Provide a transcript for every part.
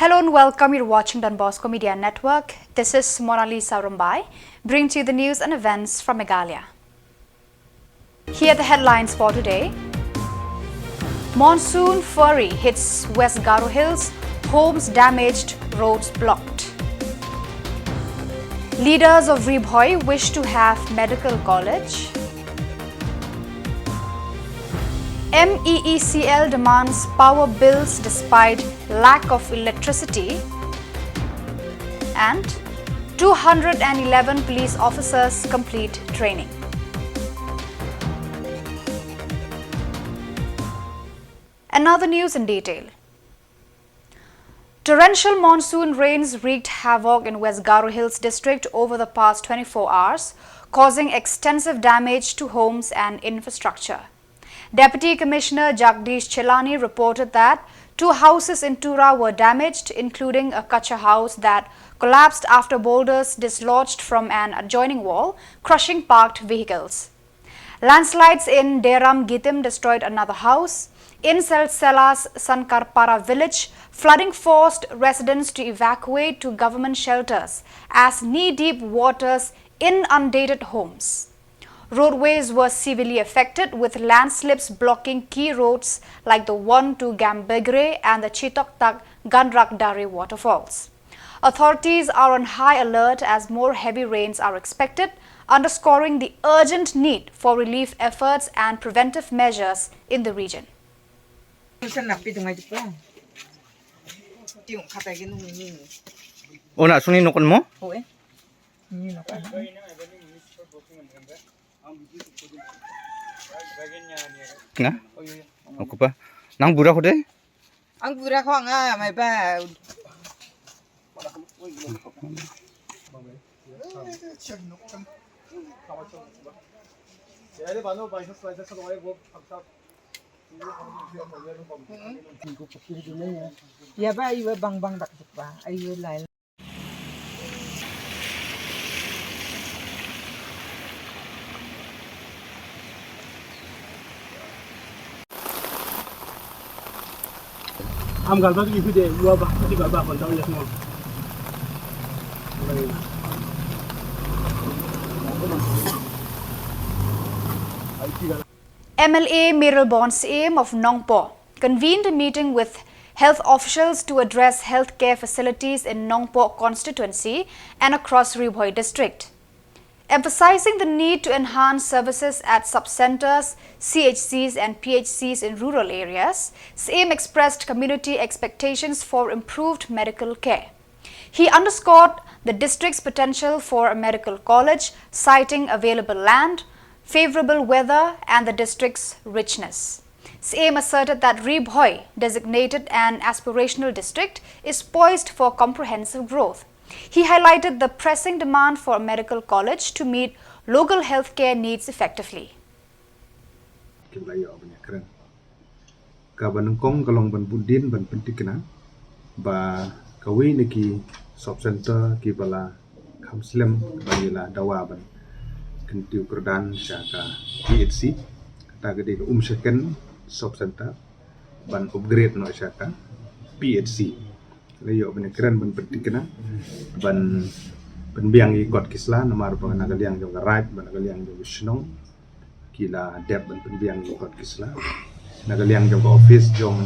Hello and welcome. You're watching Donbosco Media Network. This is Mona Lisa Rumbai, bringing to you the news and events from Meghalaya. Here are the headlines for today. Monsoon flurry hits West Garo Hills, homes damaged, roads blocked. Leaders of Ribhoi wish to have medical college. MEECL demands power bills despite lack of electricity. And 211 police officers complete training. And now the news in detail. Torrential monsoon rains wreaked havoc in West Garo Hills district over the past 24 hours, causing extensive damage to homes and infrastructure. Deputy Commissioner Jagdish Chelani reported that 2 houses in Tura were damaged, including a kacha house that collapsed after boulders dislodged from an adjoining wall, crushing parked vehicles. Landslides in Deram Gitim destroyed another house. In Selsella's Sankarpara village, flooding forced residents to evacuate to government shelters as knee-deep waters inundated homes. Roadways were severely affected, with landslips blocking key roads like the one to Gambegre and the Chitoktak Gandrakdari waterfalls. Authorities are on high alert as more heavy rains are expected, underscoring the urgent need for relief efforts and preventive measures in the region. Aku pa, nang bura ko deh? Ang bura ko nga may ba. Ya ba iwa bang dakdik ba? Ayo lai. Am galba ki ifu de luwa ba ti galba kon taw yesmo MLA Mirabon Aim of Nongpo convened a meeting with health officials to address healthcare facilities in Nongpo constituency and across Ribhoi district. Emphasizing the need to enhance services at sub-centers, CHCs and PHCs in rural areas, SAIM expressed community expectations for improved medical care. He underscored the district's potential for a medical college, citing available land, favorable weather and the district's richness. SAIM asserted that Ribhoi, designated an aspirational district, is poised for comprehensive growth. He highlighted the pressing demand for a medical college to meet local healthcare needs effectively. Kabanangkong kalong ban budin ban pentikna ba kawi niki sub center ki bala kamslem banila dawa ban kentiu kerdan syaka PHC kata gede umseken sub center ban upgrade no syaka PHC layo ban keren ban pentikna ban penbiang ikot kisla nomor ban nagaliang jong right ban nagaliang jong Shillong kila dep ban penbiang ikot kisla nagaliang jong office jong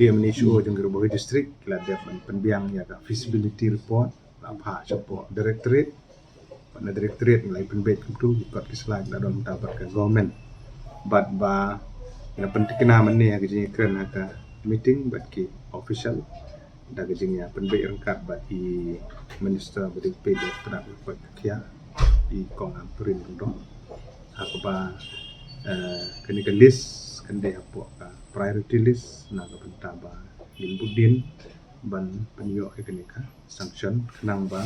NEHU jong Khubor district kila dep ban penbiang ya ka feasibility report apa support directorate pada directorate nilai penbet itu ikut kisla la don tabar ke government but ba na pentikna manne ya gejing keren ka meeting but ki official da gejingnya penbet rengkat ba i minister beri pede pada buat kia i kong ampurin dong aku ba kini ke list kende apa ka priority list na ka pentaba limbudin ban penyo kini ka sanction kenang ba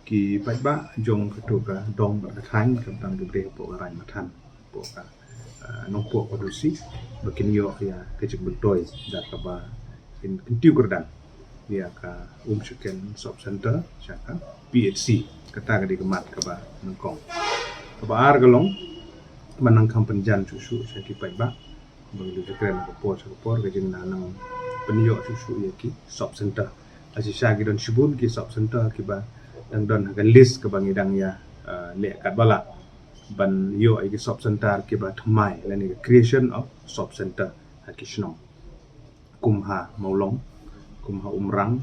ki pai ba jong ketu ka dong ba than kam tam gede po rai mathan po ka nong po ko dusi bakin yo ya kecik betoi da ka ba in kentiu kerdan dia ka umsuken sub center syaka PHC kata gede kemat ka ba nongkong ka ba ar galong manang kampenjan susu syaki pai ba bagi keren ko por gejing nanang penyo susu yaki sub center asisya gidon shibun ki sub center ki ba dang don hagan list ke bang idang ya le kat bala ban yo ai ki sub center ki ba thmai la ni creation of sub center ki Shillong kumha maulong kumha umrang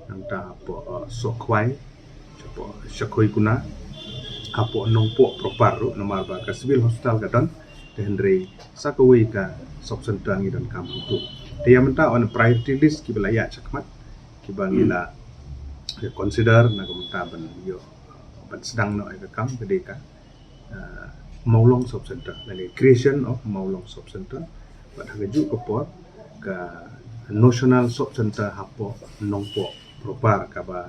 nang ta po sokwai po syakoi kuna apo nongpo proparu nomor ba ka civil hospital ka don Henry sakawai ka sub center ngi don kam tu dia menta on priority list ki belaya chakmat ki bangila consider na kumta ban yo ban sedang no ka kam gede ka maulong sub center lani creation of maulong sub center ban hagaju ko por ka national sub center hapo nongpo propar ka ba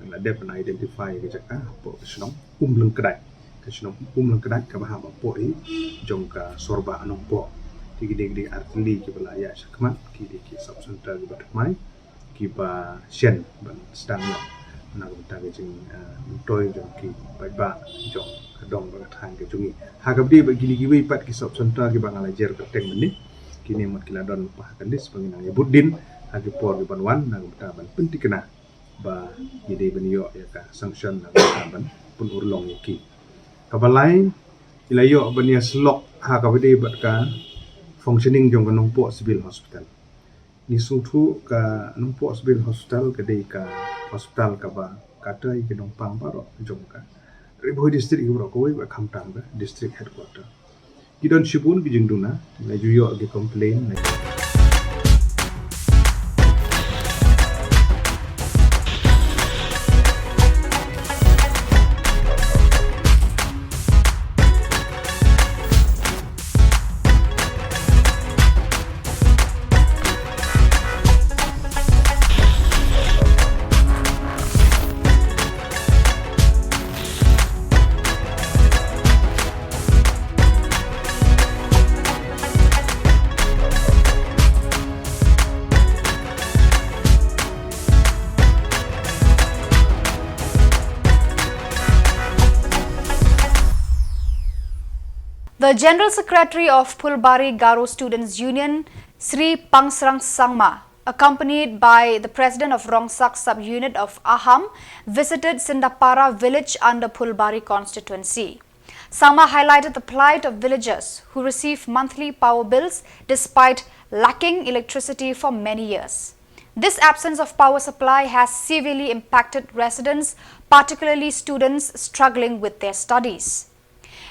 la dep na identify ke jaka hapo Shillong umleng kedai ke Shillong umleng kedai ka ba hapo i jong ka sorba nongpo tigide artili ki belaya chakmat ki di ki sub center ki batmai ki ba shen ban stang na ta ke jing toy jong ki ba jong kadong ba thang ke jungi hagabdi ba gili gi pat ki sub center ki bangala jer ka teng meni kini mat kila don pa kandis panginang budin hagi por ki banwan na ta ban pentikena ba gide benyo ya ka sanction na ta ban pun urlong ki kabalai ilayo bania slok hagabdi bat ka functioning jong kanong po civil hospital ni sungthu ka nong po civil hospital ka dei ka hospital ka ba katai ki dong pang baro jong ka riboy district ki bro ko ba khamtang ba district headquarter kidon shibun ki jingduna la juyo ki complain na The General Secretary of Phulbari Garo Students Union, Sri Pangsrang Sangma, accompanied by the President of Rongsak Sub-Unit of Aham, visited Sindapara village under Phulbari constituency. Samla highlighted the plight of villagers who receive monthly power bills despite lacking electricity for many years. This absence of power supply has severely impacted residents, particularly students struggling with their studies.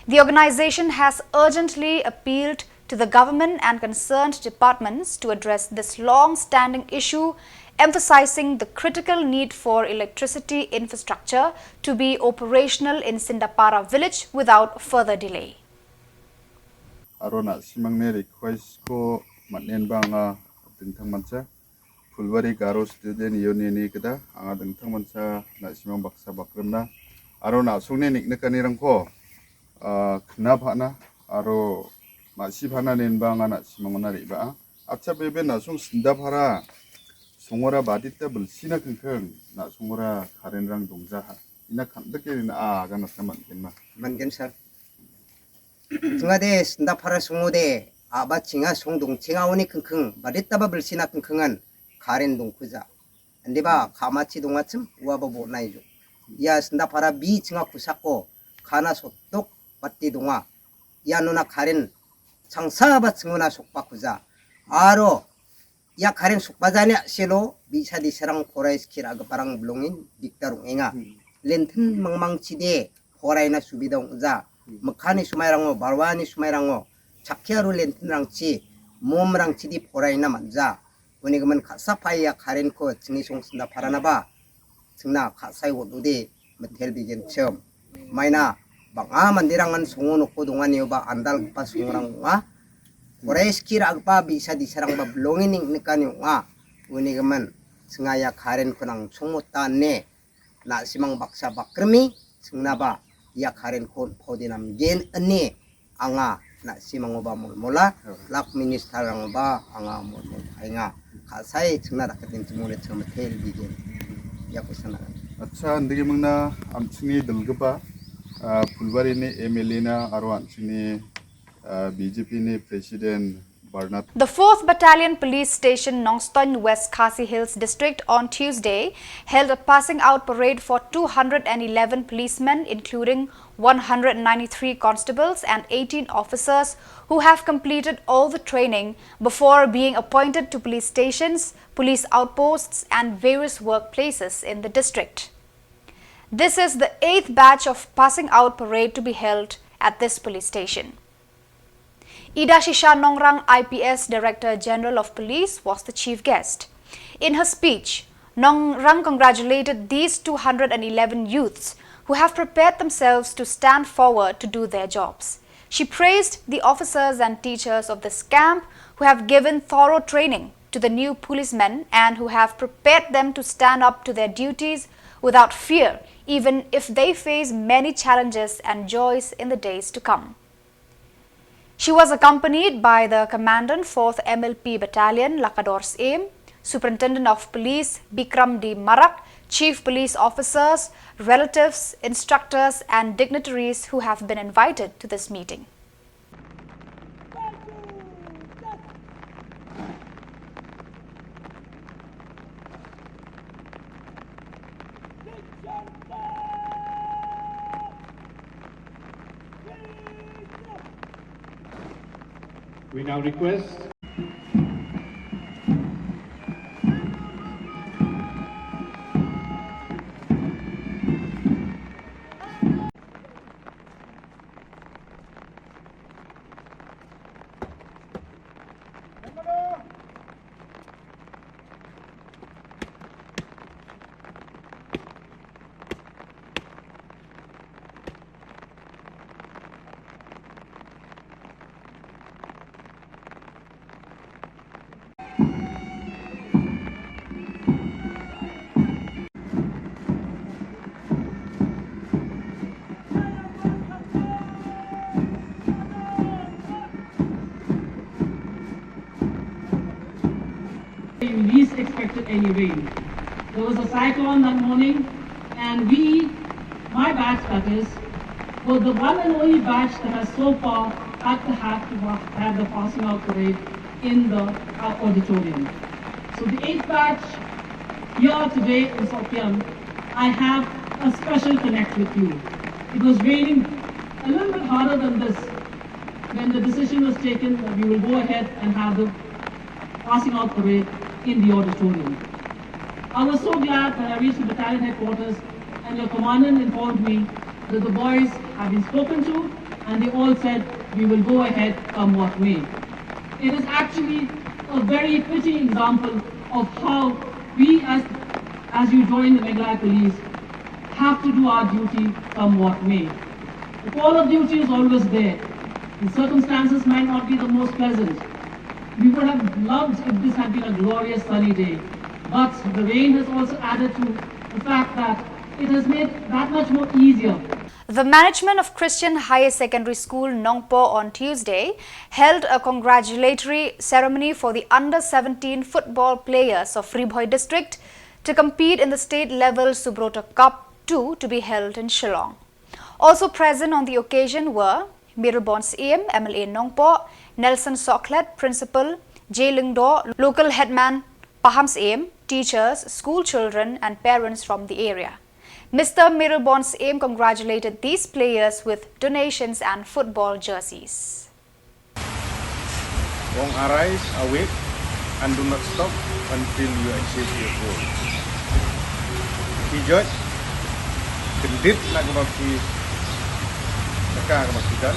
The organization has urgently appealed to the government and concerned departments to address this long-standing issue, emphasizing the critical need for electricity infrastructure to be operational in Sindapara village without further delay. Arona simangne request ko manen banga dengtang mansa Phulbari Garo Student Union ni kada anga dengtang mansa na simang baksa bakremna arona sungne nikne kanirang ko kenapa na aro masih hana nenbang anak simangona riba acap bebe nasung Sindapara sungora badita bersina kengkeng nak sungora karenrang dongjaha ina kamdeke ina agak nasaman kenma mangen sar tungade Sindapara sungode aba 칭아 송동 칭아오니 킁킁 badita bersina kengkengan karen dongkuja andeba kamachi dongacem uabobo naiju ya Sindapara bi 칭아 kusako kana sotok pati donga ya nuna karen 창사바 증언아 속바꾸자 아로 야 가랭 속바자냐 실로 미사디 사랑 포라이스키라 그바랑 블롱인 닉다롱 앵아 렌튼 망망치데 포라이나 수비동자 먹카니 수마이랑어 바르와니 수마이랑어 자키아로 렌튼랑치 몸랑치디 포라이나 만자 우니 그만 가사파이야 가렌코 증이송 쓴다 파라나바 증나 가사이고 누디 텔비전 처음 마이나 bang mandirangan sungun ko dungan ba andal pa sungurang nga Koreski ragpa bisa diserang bablongin ning nikan nga uni gaman sengaya karen kunang sumutan ne na simang baksa bakremi sengnaba ya karen kon podinam gen ane anga na simang ba mulmula lak minister ang ba anga mulmul nga kasai sengna rakatin semule semetel bigen ya kusana acha ndigi mangna amchini dalgba Phulbari ni MLA na aro amchini BJP ni President Barnat. The 4th Battalion Police Station Nongstoin West Khasi Hills District on Tuesday held a passing out parade for 211 policemen, including 193 constables and 18 officers who have completed all the training before being appointed to police stations, police outposts and various workplaces in the district. This is the 8th batch of passing out parade to be held at this police station. Ida Shisha Nongrang IPS Director General of Police was the chief guest. In her speech, Nongrang congratulated these 211 youths who have prepared themselves to stand forward to do their jobs. She praised the officers and teachers of this camp who have given thorough training to the new policemen and who have prepared them to stand up to their duties without fear, even if they face many challenges and joys in the days to come. She was accompanied by the Commandant 4th MLP Battalion, Lakador's Aim, Superintendent of Police, Bikram D. Marak, Chief Police Officers, relatives, instructors and dignitaries who have been invited to this meeting. We now request we least expected any rain. There was a cyclone that morning, and we, my batch that is, was the one and only batch that has so far had to have the passing out parade in the auditorium. So the 8th batch here today in Sopian, I have a special connect with you. It was raining a little bit harder than this when the decision was taken that we will go ahead and have the passing out parade in the auditorium. I was so glad when I reached the battalion headquarters and your commandant informed me that the boys have been spoken to and they all said we will go ahead come what may. It is actually a very fitting example of how we as you join the Meghalaya police have to do our duty come what may. The call of duty is always there. The circumstances might not be the most pleasant. We would have loved if this had been a glorious sunny day, but the rain has also added to the fact that it has made that much more easier. The management of Christian Higher Secondary School Nongpo on Tuesday held a congratulatory ceremony for the under-17 football players of Khubor district to compete in the state-level Subrota Cup 2 to be held in Shillong. Also present on the occasion were Mirabon's AM, MLA Nongpo, Nelson Soklet, Principal, J. Lingdo, local headman Paham's AM, teachers, school children and parents from the area. Mr. Mirabon's AM congratulated these players with donations and football jerseys. Don't arise, awake, and do not stop until you achieve your goal. Hijot, kendit nak maki, mereka makikan.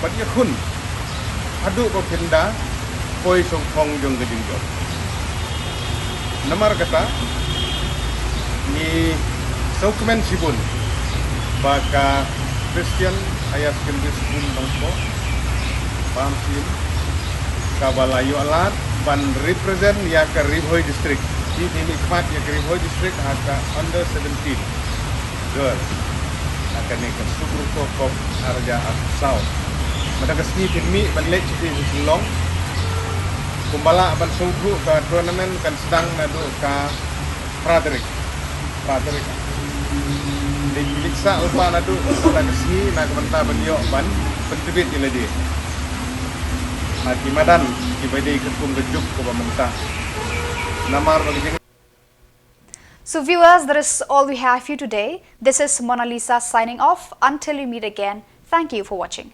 Bagi kun, adu ko kenda, koi song kong jong gedingjot. Namar kata, ni Saukemen Sibun, baka Christian Higher Secondary School Nongpo, Pamsim, Kabalayu Alat, ban represent ya ke Khubor district. Ini nikmat ya ke Khubor district haka under 17 girls. Akan ni ke Subrota Cup Arja South. Mada kesini timi ban lek di Shillong. Kumbala ban subru ke tournament kan sedang nadu ke Frederick. Di Liksa lupa nadu pada kesini nak mentah beliau ban pentibit ini dia. na kimadan kibadi ketum bejuk ko bamungta namar bagi. So viewers, that is all we have for you today. This is Mona Lisa signing off. Until we meet again, thank you for watching.